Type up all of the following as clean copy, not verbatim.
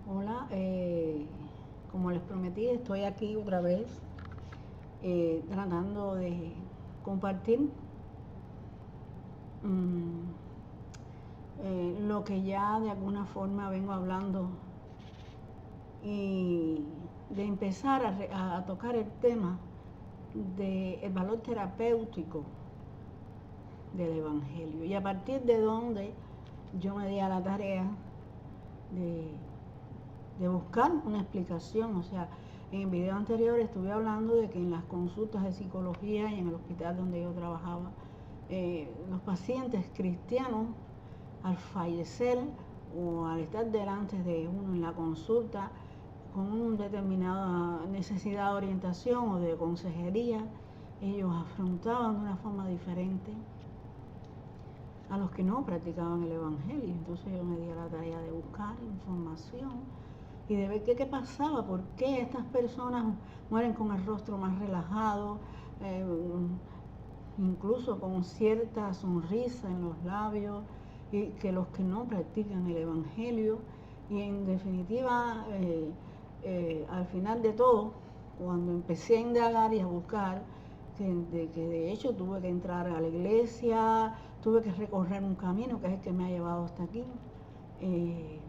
Hola, como les prometí, estoy aquí otra vez tratando de compartir mm, lo que ya de alguna forma vengo hablando y de empezar a tocar el tema del valor terapéutico del Evangelio y a partir de donde yo me di a la tarea de buscar una explicación. O sea, en el video anterior estuve hablando de que en las consultas de psicología y en el hospital donde yo trabajaba, los pacientes cristianos al fallecer o al estar delante de uno en la consulta con una determinada necesidad de orientación o de consejería, ellos afrontaban de una forma diferente a los que no practicaban el Evangelio. Entonces yo me di a la tarea de buscar información y de ver qué pasaba, por qué estas personas mueren con el rostro más relajado, eh, incluso con cierta sonrisa en los labios, y que los que no practican el Evangelio. Y en definitiva, al final de todo, cuando empecé a indagar y a buscar, que de hecho tuve que entrar a la iglesia, tuve que recorrer un camino que es el que me ha llevado hasta aquí, eh,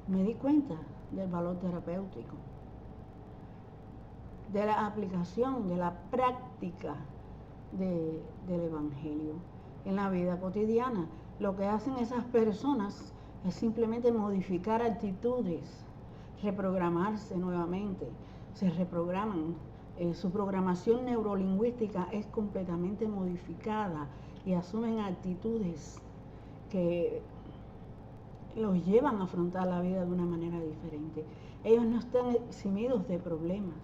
me di cuenta del valor terapéutico, de la aplicación, de la práctica del Evangelio en la vida cotidiana. Lo que hacen esas personas es simplemente modificar actitudes, reprogramarse nuevamente, se reprograman. Su programación neurolingüística es completamente modificada y asumen actitudes que los llevan a afrontar la vida de una manera diferente. Ellos no están eximidos de problemas.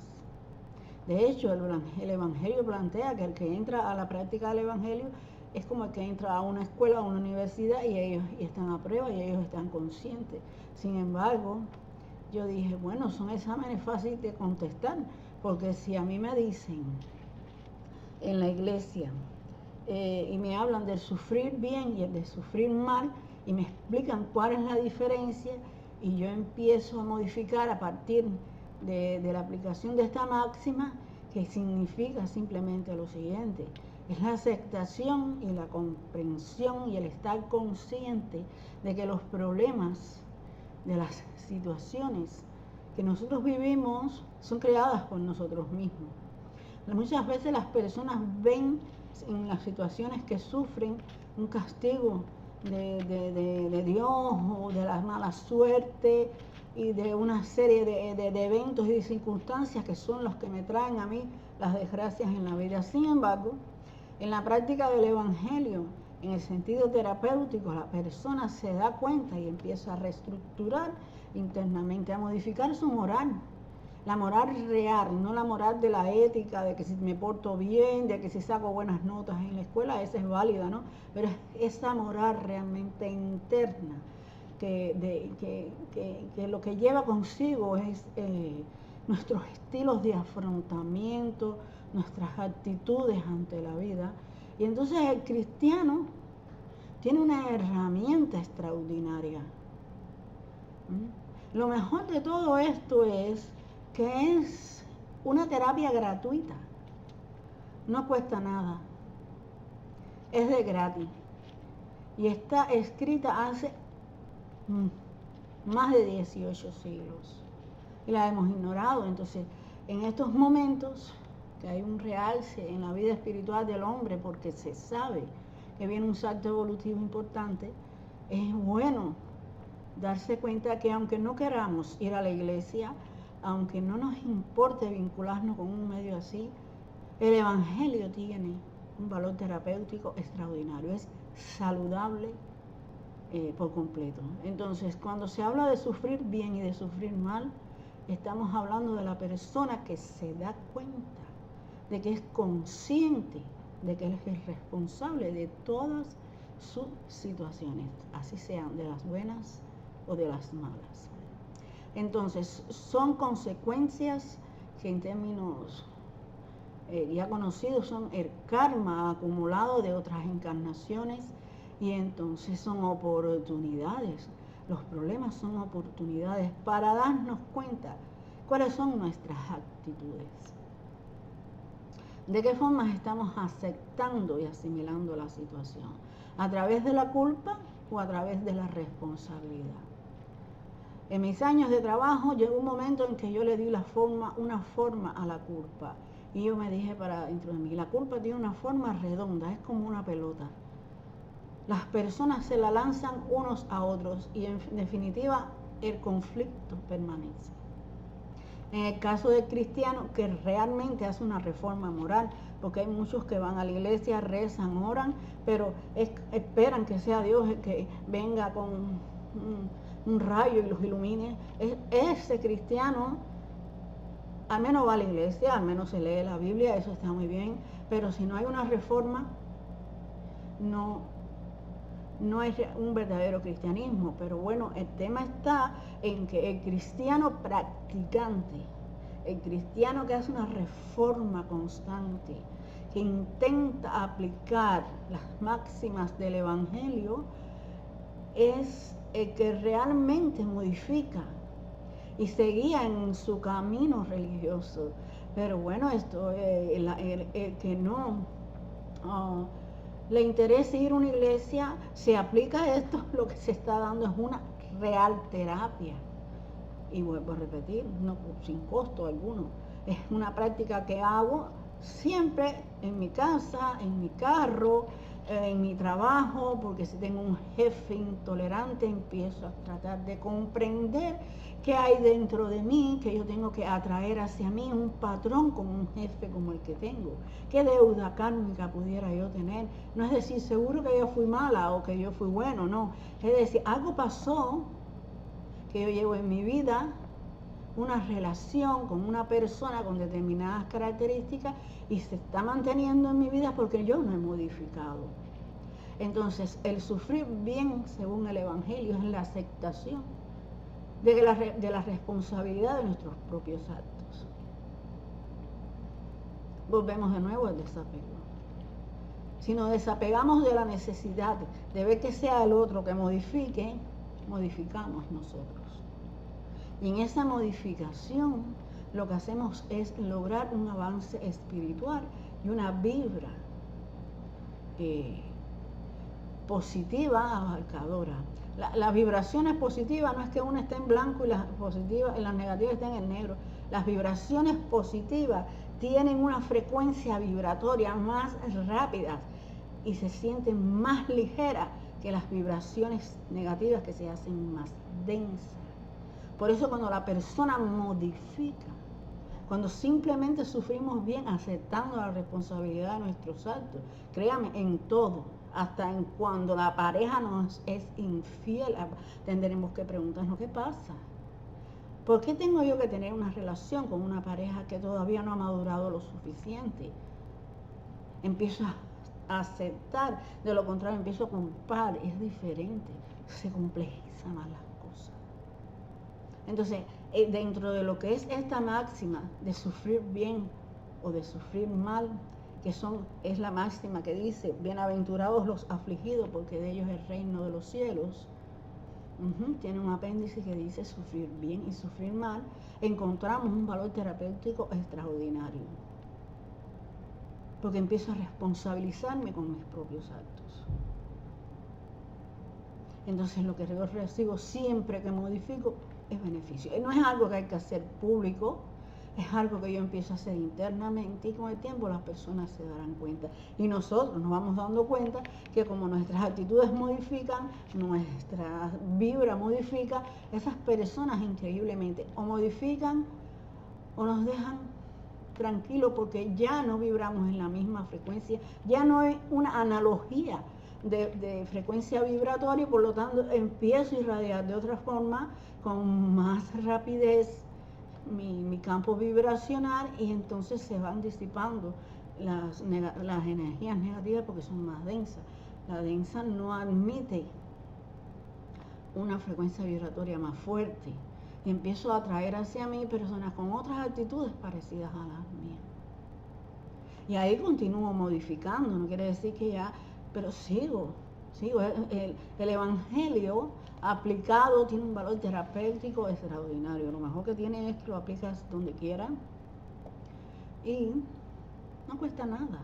De hecho, el Evangelio plantea que el que entra a la práctica del Evangelio es como el que entra a una escuela, a una universidad y ellos están a prueba y ellos están conscientes. Sin embargo, yo dije, bueno, son exámenes fáciles de contestar, porque si a mí me dicen en la iglesia y me hablan del sufrir bien y el de sufrir mal y me explican cuál es la diferencia y yo empiezo a modificar a partir de la aplicación de esta máxima, que significa simplemente lo siguiente: es la aceptación y la comprensión y el estar consciente de que los problemas, de las situaciones que nosotros vivimos, son creadas por nosotros mismos. Muchas veces las personas ven en las situaciones que sufren un castigo de Dios o de la mala suerte y de una serie de eventos y de circunstancias que son los que me traen a mí las desgracias en la vida. Sin embargo, en la práctica del Evangelio, en el sentido terapéutico, la persona se da cuenta y empieza a reestructurar internamente, a modificar su moral. La moral real, no la moral de la ética, de que si me porto bien, de que si saco buenas notas en la escuela, esa es válida, ¿no? Pero esa moral realmente interna, que lo que lleva consigo es nuestros estilos de afrontamiento, nuestras actitudes ante la vida. Y entonces el cristiano tiene una herramienta extraordinaria. Lo mejor de todo esto es que es una terapia gratuita, no cuesta nada, es de gratis y está escrita hace más de 18 siglos y la hemos ignorado. Entonces, en estos momentos que hay un realce en la vida espiritual del hombre, porque se sabe que viene un salto evolutivo importante, es bueno darse cuenta que aunque no queramos ir a la iglesia, aunque no nos importe vincularnos con un medio así, el Evangelio tiene un valor terapéutico extraordinario, es saludable por completo. Entonces, cuando se habla de sufrir bien y de sufrir mal, estamos hablando de la persona que se da cuenta de que es consciente de que él es el responsable de todas sus situaciones, así sean de las buenas o de las malas. Entonces, son consecuencias que en términos ya conocidos son el karma acumulado de otras encarnaciones, y entonces son oportunidades Los problemas son oportunidades para darnos cuenta cuáles son nuestras actitudes. ¿De qué forma estamos aceptando y asimilando la situación? ¿A través de la culpa o a través de la responsabilidad? En mis años de trabajo llegó un momento en que yo le di una forma a la culpa. Y yo me dije para dentro de mí, la culpa tiene una forma redonda, es como una pelota. Las personas se la lanzan unos a otros y en definitiva el conflicto permanece. En el caso del cristiano que realmente hace una reforma moral, porque hay muchos que van a la iglesia, rezan, oran, pero esperan que sea Dios el que venga con un rayo y los ilumine. Ese cristiano al menos va a la iglesia, al menos se lee la Biblia, eso está muy bien, pero si no hay una reforma, no es un verdadero cristianismo. Pero bueno, el tema está en que el cristiano practicante, el cristiano que hace una reforma constante, que intenta aplicar las máximas del Evangelio, es el que realmente modifica y se guía en su camino religioso. Pero bueno, esto el que no le interesa ir a una iglesia, se aplica esto, lo que se está dando es una real terapia. Y vuelvo a repetir, no sin costo alguno. Es una práctica que hago siempre en mi casa, en mi carro, en mi trabajo, porque si tengo un jefe intolerante, empiezo a tratar de comprender qué hay dentro de mí, que yo tengo que atraer hacia mí un patrón como un jefe como el que tengo. ¿Qué deuda kármica pudiera yo tener? No es decir, seguro que yo fui mala o que yo fui bueno, no. Es decir, algo pasó que yo llevo en mi vida, una relación con una persona con determinadas características y se está manteniendo en mi vida porque yo no he modificado. Entonces, el sufrir bien, según el Evangelio, es la aceptación de la responsabilidad de nuestros propios actos. Volvemos de nuevo al desapego. Si nos desapegamos de la necesidad de ver que sea el otro que modifique, modificamos nosotros. Y en esa modificación lo que hacemos es lograr un avance espiritual y una vibra positiva, abarcadora. Las vibraciones positivas no es que una esté en blanco y las negativas estén en negro. Las vibraciones positivas tienen una frecuencia vibratoria más rápida y se sienten más ligeras que las vibraciones negativas que se hacen más densas. Por eso cuando la persona modifica, cuando simplemente sufrimos bien aceptando la responsabilidad de nuestros actos, créame, en todo, hasta en cuando la pareja nos es infiel, tendremos que preguntarnos qué pasa. ¿Por qué tengo yo que tener una relación con una pareja que todavía no ha madurado lo suficiente? Empiezo a aceptar, de lo contrario empiezo a culpar, es diferente, se complejiza más las cosas. Entonces, dentro de lo que es esta máxima de sufrir bien o de sufrir mal, que es la máxima que dice, bienaventurados los afligidos, porque de ellos es el reino de los cielos, tiene un apéndice que dice sufrir bien y sufrir mal, encontramos un valor terapéutico extraordinario, porque empiezo a responsabilizarme con mis propios actos. Entonces lo que yo recibo siempre que modifico es beneficio. No es algo que hay que hacer público, es algo que yo empiezo a hacer internamente y con el tiempo las personas se darán cuenta. Y nosotros nos vamos dando cuenta que como nuestras actitudes modifican, nuestra vibra modifica, esas personas increíblemente o modifican o nos dejan tranquilos porque ya no vibramos en la misma frecuencia, ya no hay una analogía de frecuencia vibratoria y por lo tanto empiezo a irradiar de otra forma, con más rapidez mi campo vibracional y entonces se van disipando las energías negativas porque son más densas. La densa no admite una frecuencia vibratoria más fuerte y empiezo a atraer hacia mí personas con otras actitudes parecidas a las mías. Y ahí continúo modificando, no quiere decir que ya, pero sigo ¿sí? El Evangelio aplicado tiene un valor terapéutico extraordinario. Lo mejor que tiene es que lo aplicas donde quiera y no cuesta nada.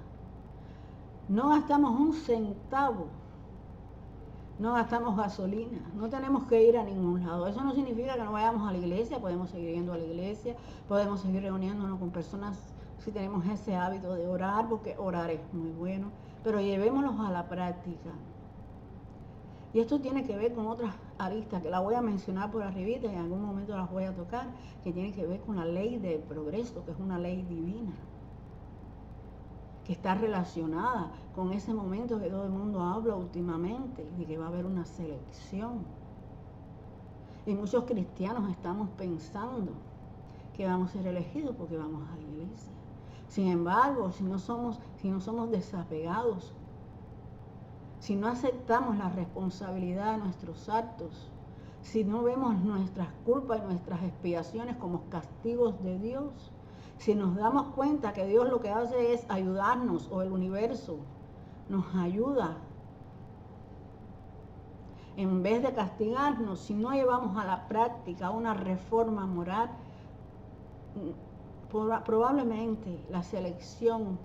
No gastamos un centavo, no gastamos gasolina, no tenemos que ir a ningún lado. Eso no significa que no vayamos a la iglesia, podemos seguir yendo a la iglesia, podemos seguir reuniéndonos con personas si tenemos ese hábito de orar, porque orar es muy bueno, pero llevémoslos a la práctica. Y esto tiene que ver con otras aristas que la voy a mencionar por arribita y en algún momento las voy a tocar, que tiene que ver con la ley del progreso, que es una ley divina, que está relacionada con ese momento que todo el mundo habla últimamente, de que va a haber una selección. Y muchos cristianos estamos pensando que vamos a ser elegidos porque vamos a la iglesia. Sin embargo, si no somos desapegados, si no aceptamos la responsabilidad de nuestros actos, si no vemos nuestras culpas y nuestras expiaciones como castigos de Dios, si nos damos cuenta que Dios lo que hace es ayudarnos, o el universo nos ayuda, en vez de castigarnos, si no llevamos a la práctica una reforma moral, probablemente la selección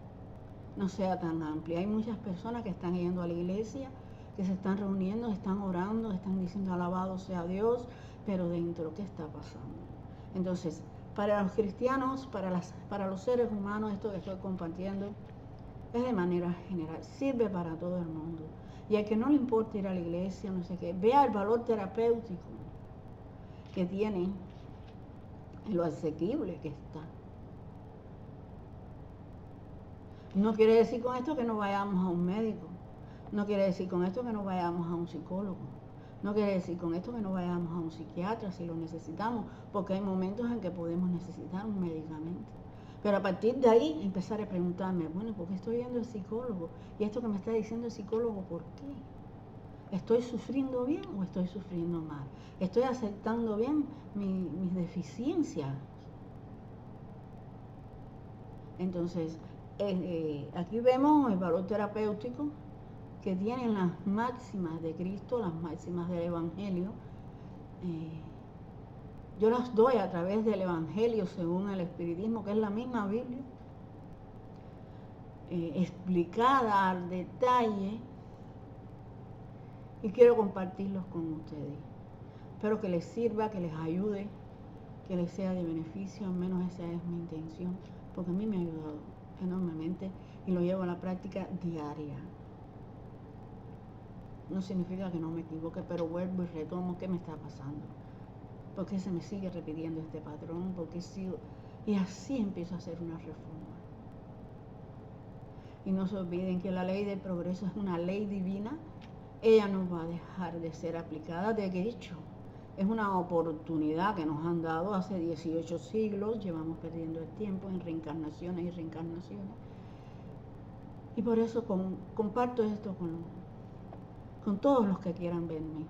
no sea tan amplia. Hay muchas personas que están yendo a la iglesia, que se están reuniendo, están orando, están diciendo alabado sea Dios, pero dentro, ¿qué está pasando? Entonces, para los cristianos, para los seres humanos, esto que estoy compartiendo es de manera general, sirve para todo el mundo. Y al que no le importa ir a la iglesia, no sé qué, vea el valor terapéutico que tiene y lo asequible que está. No quiere decir con esto que no vayamos a un médico, no quiere decir con esto que no vayamos a un psicólogo, no quiere decir con esto que no vayamos a un psiquiatra si lo necesitamos, porque hay momentos en que podemos necesitar un medicamento. Pero a partir de ahí empezar a preguntarme, bueno, ¿por qué estoy yendo al psicólogo? Y esto que me está diciendo el psicólogo, ¿por qué? ¿Estoy sufriendo bien o estoy sufriendo mal? ¿Estoy aceptando bien mis deficiencias? Entonces, aquí vemos el valor terapéutico que tienen las máximas de Cristo, las máximas del Evangelio. Yo las doy a través del Evangelio según el Espiritismo, que es la misma Biblia, explicada al detalle, y quiero compartirlos con ustedes. Espero que les sirva, que les ayude, que les sea de beneficio, al menos esa es mi intención, porque a mí me ha ayudado enormemente y lo llevo a la práctica diaria. No significa que no me equivoque, pero vuelvo y retomo qué me está pasando. ¿Por qué se me sigue repitiendo este patrón? ¿Por qué sigo? Y así empiezo a hacer una reforma. Y no se olviden que la ley del progreso es una ley divina. Ella no va a dejar de ser aplicada. De hecho, es una oportunidad que nos han dado hace 18 siglos. Llevamos perdiendo el tiempo en reencarnaciones y reencarnaciones. Y por eso comparto esto con todos los que quieran verme.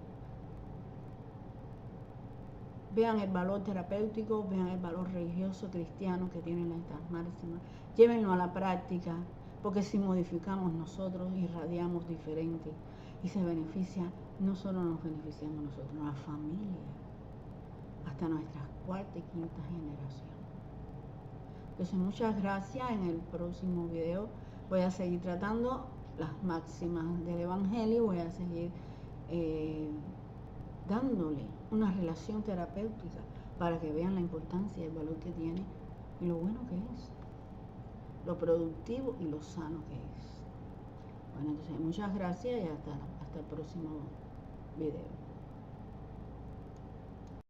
Vean el valor terapéutico, vean el valor religioso cristiano que tienen estas máximas. Llévenlo a la práctica, porque si modificamos nosotros, irradiamos diferente y se beneficia, no solo nos beneficiamos nosotros, la familia, hasta nuestra cuarta y quinta generación. Entonces, muchas gracias. En el próximo video voy a seguir tratando las máximas del Evangelio, voy a seguir dándole una relación terapéutica para que vean la importancia y el valor que tiene y lo bueno que es, lo productivo y lo sano que es. Bueno, entonces muchas gracias y hasta el próximo video.